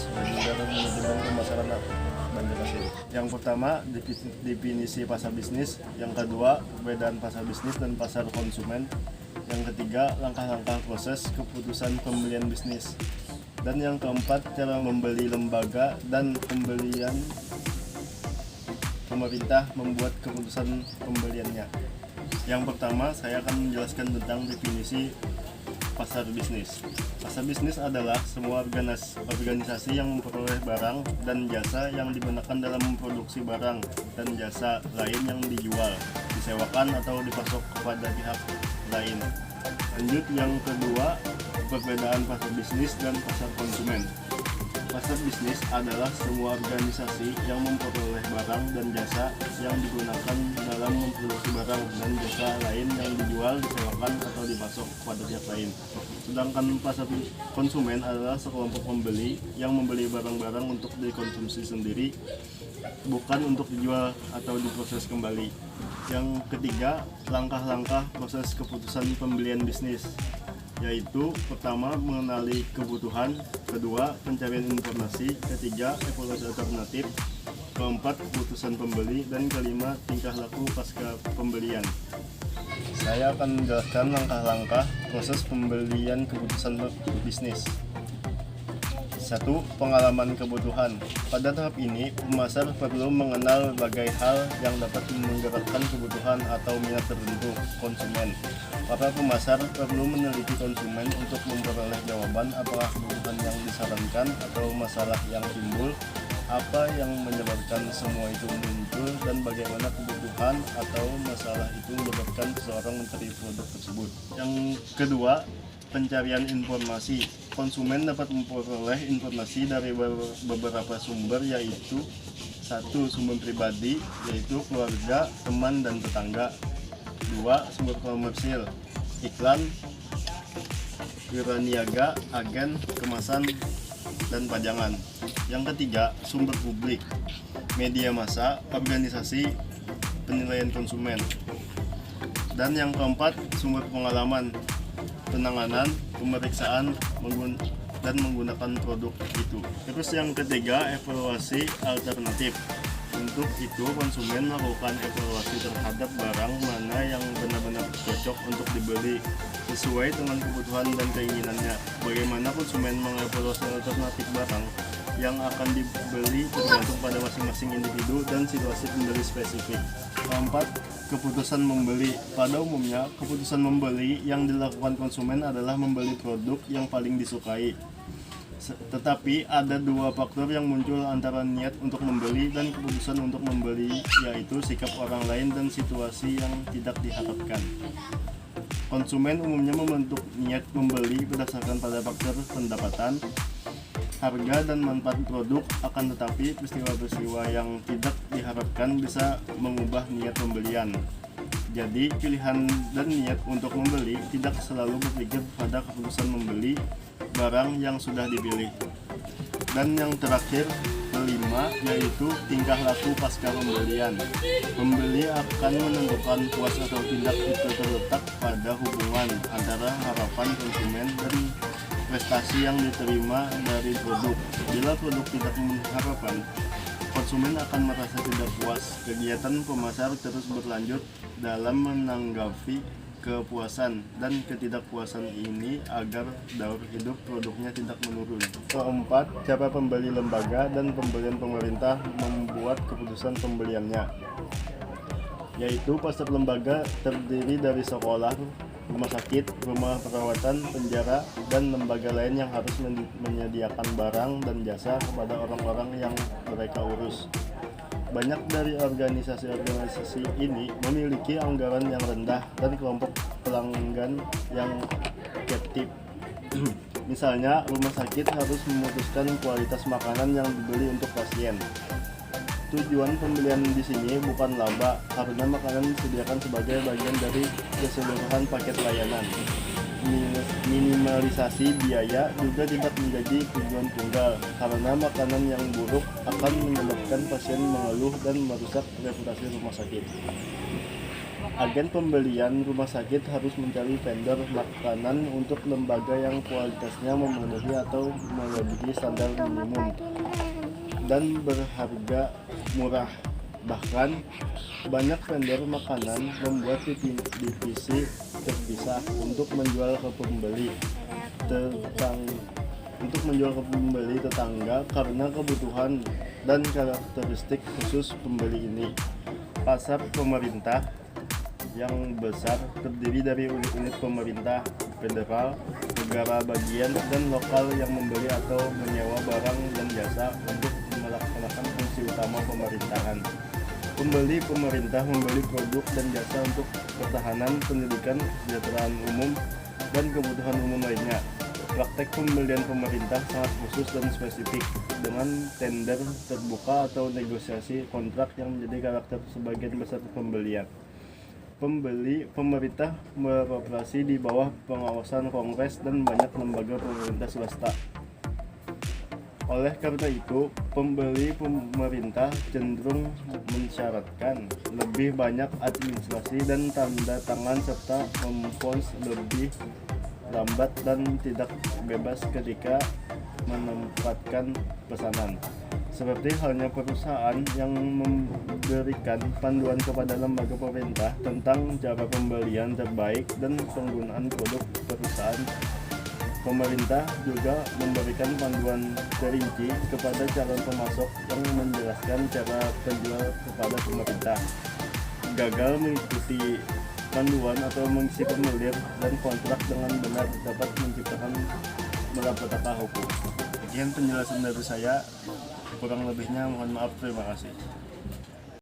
bisnis dan manajemen pemasaran Banjarmasin. Yang pertama, definisi pasar bisnis. Yang kedua, perbedaan pasar bisnis dan pasar konsumen. Yang ketiga, langkah-langkah proses keputusan pembelian bisnis. Dan yang keempat, cara membeli lembaga dan pembelian pemerintah membuat keputusan pembeliannya. Yang pertama, saya akan menjelaskan tentang definisi pasar bisnis. Pasar bisnis adalah semua organisasi yang memperoleh barang dan jasa yang digunakan dalam memproduksi barang dan jasa lain yang dijual, disewakan atau dipasok kepada pihak lain. Lanjut, yang kedua, perbedaan pasar bisnis dan pasar konsumen. Pasar bisnis adalah semua organisasi yang memperoleh barang dan jasa yang digunakan dalam memproduksi barang dan jasa lain yang dijual, disewakan, atau dipasok kepada pihak lain. Sedangkan pasar konsumen adalah sekelompok pembeli yang membeli barang-barang untuk dikonsumsi sendiri, bukan untuk dijual atau diproses kembali. Yang ketiga, langkah-langkah proses keputusan pembelian bisnis, yaitu pertama, mengenali kebutuhan, kedua, pencarian informasi, ketiga, evaluasi alternatif, keempat, keputusan pembeli, dan kelima, tingkah laku pasca pembelian. Saya akan menjelaskan langkah-langkah proses pembelian keputusan bisnis. 1. Pengalaman kebutuhan. Pada tahap ini, pemasar perlu mengenal berbagai hal yang dapat menggerakkan kebutuhan atau minat tertentu konsumen. Para pemasar perlu meneliti konsumen untuk memperoleh jawaban apakah kebutuhan yang disarankan atau masalah yang timbul, apa yang menyebabkan semua itu muncul, dan bagaimana kebutuhan atau masalah itu menyebabkan seseorang mencari produk tersebut. Yang kedua, pencarian informasi. Konsumen dapat memperoleh informasi dari beberapa sumber, yaitu 1. Sumber pribadi, yaitu keluarga, teman, dan tetangga. 2. Sumber komersil, iklan, wiraniaga, agen, kemasan, dan pajangan. Yang ketiga, sumber publik, media massa, organisasi penilaian konsumen. Dan yang keempat, sumber pengalaman, penanganan, pemeriksaan, dan menggunakan produk itu. Terus yang ketiga, evaluasi alternatif. Untuk itu, konsumen melakukan evaluasi terhadap barang mana yang benar-benar cocok untuk dibeli sesuai dengan kebutuhan dan keinginannya. Bagaimana konsumen mengevaluasi alternatif barang yang akan dibeli tergantung pada masing-masing individu dan situasi pembeli spesifik. Keempat, keputusan membeli. Pada umumnya, keputusan membeli yang dilakukan konsumen adalah membeli produk yang paling disukai. Tetapi ada dua faktor yang muncul antara niat untuk membeli dan keputusan untuk membeli, yaitu sikap orang lain dan situasi yang tidak diharapkan. Konsumen umumnya membentuk niat membeli berdasarkan pada faktor pendapatan, harga, dan manfaat produk. Akan tetapi, peristiwa-peristiwa yang tidak diharapkan bisa mengubah niat pembelian. Jadi, pilihan dan niat untuk membeli tidak selalu berpikir pada keputusan membeli barang yang sudah dipilih. Dan yang terakhir, kelima, yaitu tingkah laku pasca pembelian. Pembeli akan menentukan puas atau tidak, itu terletak pada hubungan antara harapan konsumen dan prestasi yang diterima dari produk. Bila produk tidak memenuhi harapan, konsumen akan merasa tidak puas. Kegiatan pemasar terus berlanjut dalam menanggapi kepuasan dan ketidakpuasan ini agar daur hidup produknya tidak menurun. Keempat, cara pembeli lembaga dan pembelian pemerintah membuat keputusan pembeliannya, yaitu pasar lembaga terdiri dari sekolah, rumah sakit, rumah perawatan, penjara, dan lembaga lain yang harus menyediakan barang dan jasa kepada orang-orang yang mereka urus. Banyak dari organisasi-organisasi ini memiliki anggaran yang rendah dan kelompok pelanggan yang captive. Misalnya, rumah sakit harus memutuskan kualitas makanan yang dibeli untuk pasien. Tujuan pembelian di sini bukan laba, karena makanan disediakan sebagai bagian dari keseluruhan paket layanan. Minimalisasi biaya juga tidak menjadi tujuan tunggal, karena makanan yang buruk akan menyebabkan pasien mengeluh dan merusak reputasi rumah sakit. Agen pembelian rumah sakit harus mencari vendor makanan untuk lembaga yang kualitasnya memenuhi atau melebihi standar minimum dan berharga murah. Bahkan, banyak vendor makanan membuat divisi terpisah untuk menjual ke pembeli tetangga karena kebutuhan dan karakteristik khusus pembeli ini. Pasar pemerintah yang besar terdiri dari unit-unit pemerintah federal, negara bagian, dan lokal yang membeli atau menyewa barang dan jasa untuk melaksanakan fungsi utama pemerintahan. Pembeli pemerintah membeli produk dan jasa untuk pertahanan, pendidikan, kesejahteraan umum, dan kebutuhan umum lainnya. Praktek pembelian pemerintah sangat khusus dan spesifik, dengan tender terbuka atau negosiasi kontrak yang menjadi karakter sebagian besar pembelian. Pemerintah beroperasi di bawah pengawasan Kongres dan banyak lembaga pemerintah swasta. Oleh karena itu, pembeli pemerintah cenderung mensyaratkan lebih banyak administrasi dan tanda tangan serta merespons lebih lambat dan tidak bebas ketika menempatkan pesanan. Seperti halnya perusahaan yang memberikan panduan kepada lembaga pemerintah tentang cara pembelian terbaik dan penggunaan produk perusahaan. Pemerintah juga memberikan panduan terinci kepada calon pemasok yang menjelaskan cara penjual kepada pemerintah. Gagal mengikuti panduan atau mengisi formulir dan kontrak dengan benar dapat menciptakan malapetaka hukum. Sekian penjelasan dari saya, kurang lebihnya mohon maaf, terima kasih.